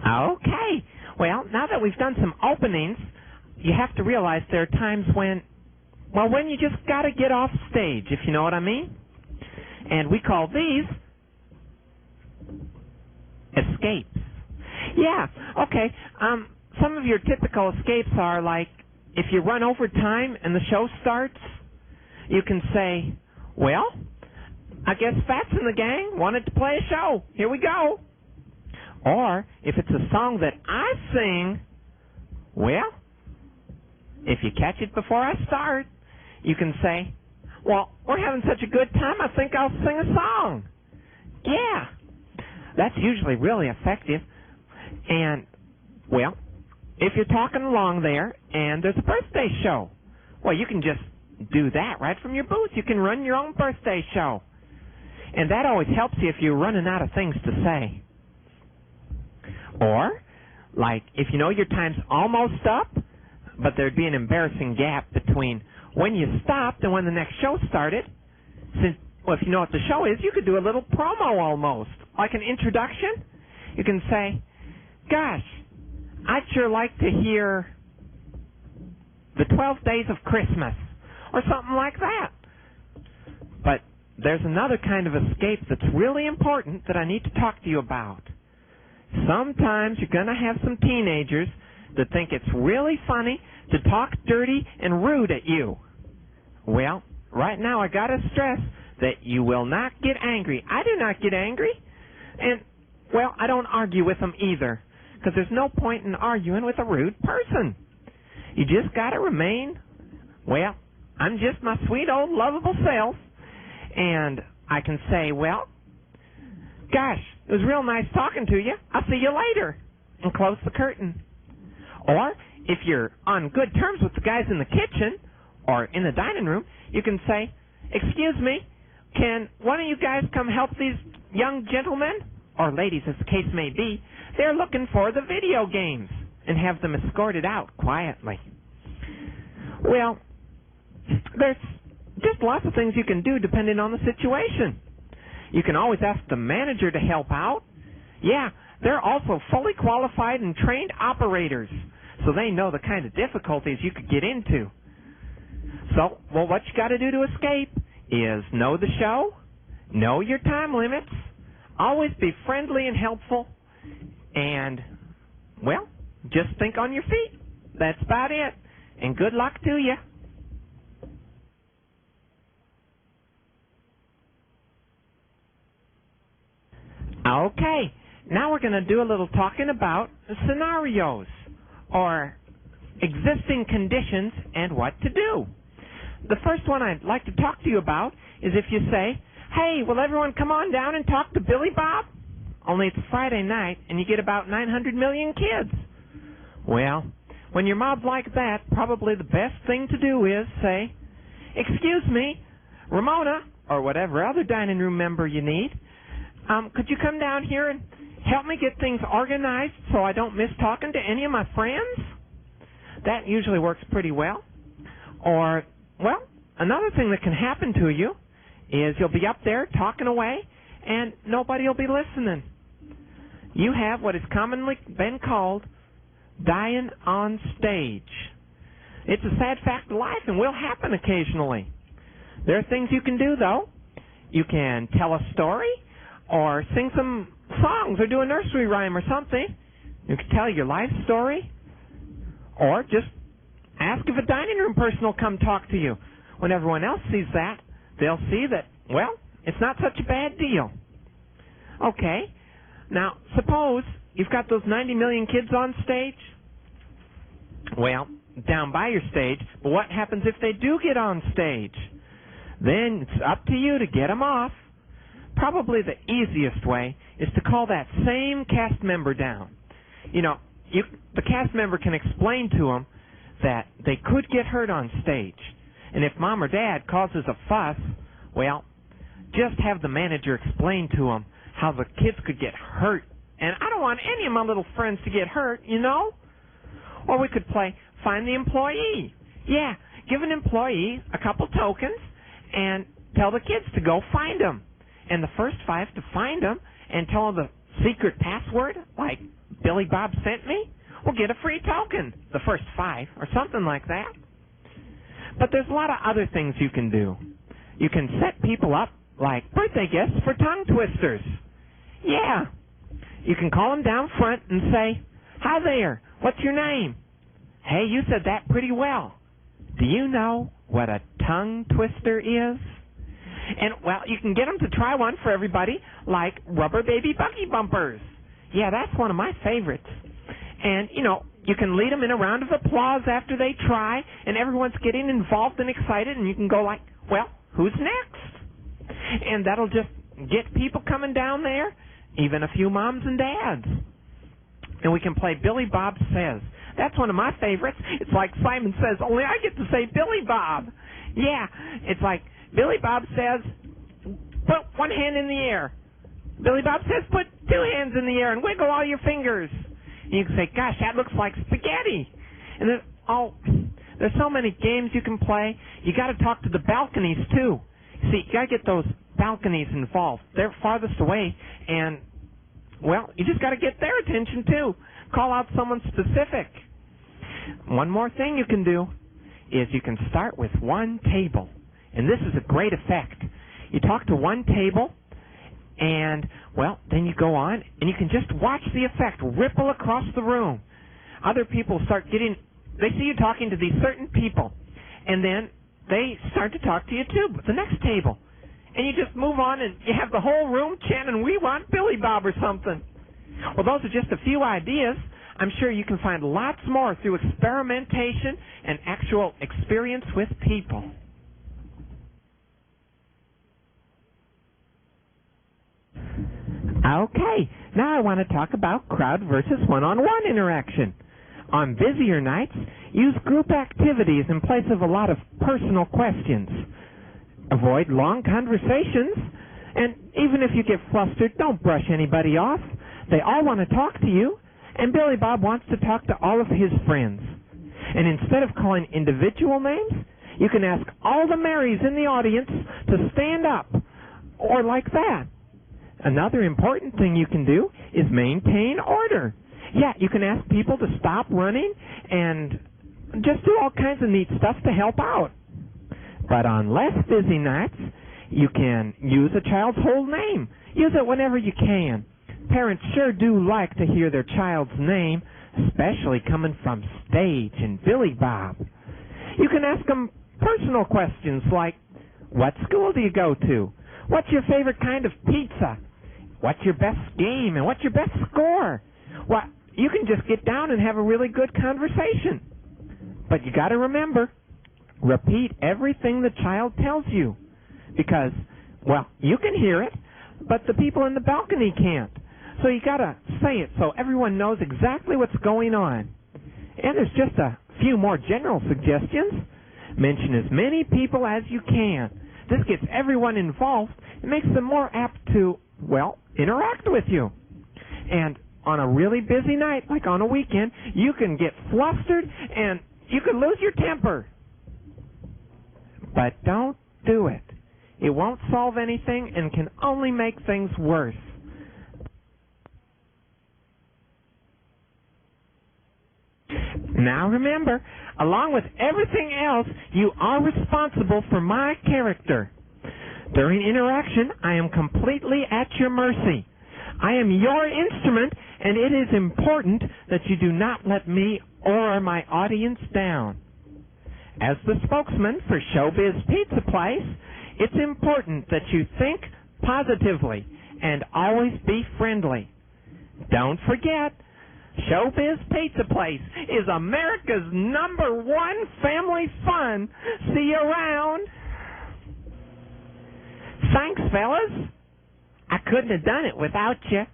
Okay. Well, now that we've done some openings, you have to realize there are times when you just got to get off stage, if you know what I mean. And we call these escapes. Yeah, okay. Some of your typical escapes are like, if you run over time and the show starts, you can say, well, I guess Fats and the gang wanted to play a show. Here we go. Or, if it's a song that I sing, well, if you catch it before I start, you can say, well, we're having such a good time, I think I'll sing a song. Yeah, that's usually really effective. And, well, if you're talking along there and there's a birthday show, well, you can just do that right from your booth. You can run your own birthday show. And that always helps you if you're running out of things to say. Or, like, if you know your time's almost up, but there'd be an embarrassing gap between when you stopped and when the next show started, since, well, if you know what the show is, you could do a little promo almost, like an introduction. You can say, gosh, I'd sure like to hear the 12 Days of Christmas, or something like that. But there's another kind of escape that's really important that I need to talk to you about. Sometimes you're going to have some teenagers that think it's really funny to talk dirty and rude at you. Well, right now I got to stress that you will not get angry. I do not get angry. And, well, I don't argue with them either, because there's no point in arguing with a rude person. You just got to remain, well, I'm just my sweet old lovable self. And I can say, well, gosh, it was real nice talking to you. I'll see you later. And close the curtain. Or, if you're on good terms with the guys in the kitchen or in the dining room, you can say, excuse me, can one of you guys come help these young gentlemen, or ladies as the case may be, they're looking for the video games, and have them escorted out quietly. Well, there's just lots of things you can do depending on the situation. You can always ask the manager to help out. Yeah, they're also fully qualified and trained operators, so they know the kind of difficulties you could get into. So, well, what you got to do to escape is know the show, know your time limits, always be friendly and helpful, and, well, just think on your feet. That's about it. And good luck to you. Okay, now we're going to do a little talking about scenarios, or existing conditions and what to do. The first one I'd like to talk to you about is if you say, hey, will everyone come on down and talk to Billy Bob? Only it's Friday night, and you get about 900 million kids. Well, when your mob's like that, probably the best thing to do is say, excuse me, Ramona, or whatever other dining room member you need, could you come down here and help me get things organized so I don't miss talking to any of my friends? That usually works pretty well. Or, well, another thing that can happen to you is you'll be up there talking away and nobody will be listening. You have what has commonly been called dying on stage. It's a sad fact of life and will happen occasionally. There are things you can do, though. You can tell a story, or sing some songs, or do a nursery rhyme or something. You can tell your life story, or just ask if a dining room person will come talk to you. When everyone else sees that, they'll see that, well, it's not such a bad deal. Okay, now suppose you've got those 90 million kids on stage. Well, down by your stage, but what happens if they do get on stage? Then it's up to you to get them off. Probably the easiest way is to call that same cast member down. You know, the cast member can explain to them that they could get hurt on stage. And if mom or dad causes a fuss, well, just have the manager explain to them how the kids could get hurt. And I don't want any of my little friends to get hurt, you know? Or we could play Find the Employee. Yeah, give an employee a couple tokens and tell the kids to go find them. And the first 5 to find them and tell them the secret password, like Billy Bob sent me will get a free token, the first 5, or something like that. But there's a lot of other things you can do. You can set people up like birthday gifts for tongue twisters. Yeah. You can call them down front and say, "Hi there, what's your name?" "Hey, you said that pretty well. Do you know what a tongue twister is?" And, well, you can get them to try one for everybody, like rubber baby buggy bumpers. Yeah, that's one of my favorites. And, you can lead them in a round of applause after they try, and everyone's getting involved and excited, and you can go like, "Well, who's next?" And that'll just get people coming down there, even a few moms and dads. And we can play Billy Bob Says. That's one of my favorites. It's like Simon Says, only I get to say Billy Bob. Yeah, it's like Billy Bob says, "Put one hand in the air." Billy Bob says, "Put 2 hands in the air and wiggle all your fingers." And you can say, "Gosh, that looks like spaghetti." And there's so many games you can play. You got to talk to the balconies too. See, you got to get those balconies involved. They're farthest away, and well, you just got to get their attention too. Call out someone specific. One more thing you can do is you can start with one table, and this is a great effect. You talk to one table, and, well, then you go on, and you can just watch the effect ripple across the room. Other people they see you talking to these certain people, and then they start to talk to you too, but the next table. And you just move on, and you have the whole room chanting, "We want Billy Bob," or something. Well, those are just a few ideas. I'm sure you can find lots more through experimentation and actual experience with people. Okay, now I want to talk about crowd versus one-on-one interaction. On busier nights, use group activities in place of a lot of personal questions. Avoid long conversations, and even if you get flustered, don't brush anybody off. They all want to talk to you, and Billy Bob wants to talk to all of his friends. And instead of calling individual names, you can ask all the Marys in the audience to stand up, or like that. Another important thing you can do is maintain order. Yeah, you can ask people to stop running and just do all kinds of neat stuff to help out. But on less busy nights, you can use a child's whole name. Use it whenever you can. Parents sure do like to hear their child's name, especially coming from stage and Billy Bob. You can ask them personal questions like, "What school do you go to? What's your favorite kind of pizza? What's your best game? And what's your best score?" Well, you can just get down and have a really good conversation. But you got to remember, repeat everything the child tells you. Because, well, you can hear it, but the people in the balcony can't. So you got to say it so everyone knows exactly what's going on. And there's just a few more general suggestions. Mention as many people as you can. This gets everyone involved and makes them more apt to, well, interact with you. And on a really busy night, like on a weekend, you can get flustered and you can lose your temper. But don't do it. It won't solve anything and can only make things worse. Now remember, along with everything else, you are responsible for my character. During interaction, I am completely at your mercy. I am your instrument, and it is important that you do not let me or my audience down. As the spokesman for Showbiz Pizza Place, it's important that you think positively and always be friendly. Don't forget, Showbiz Pizza Place is America's #1 family fun. See you around. Thanks, fellas. I couldn't have done it without you.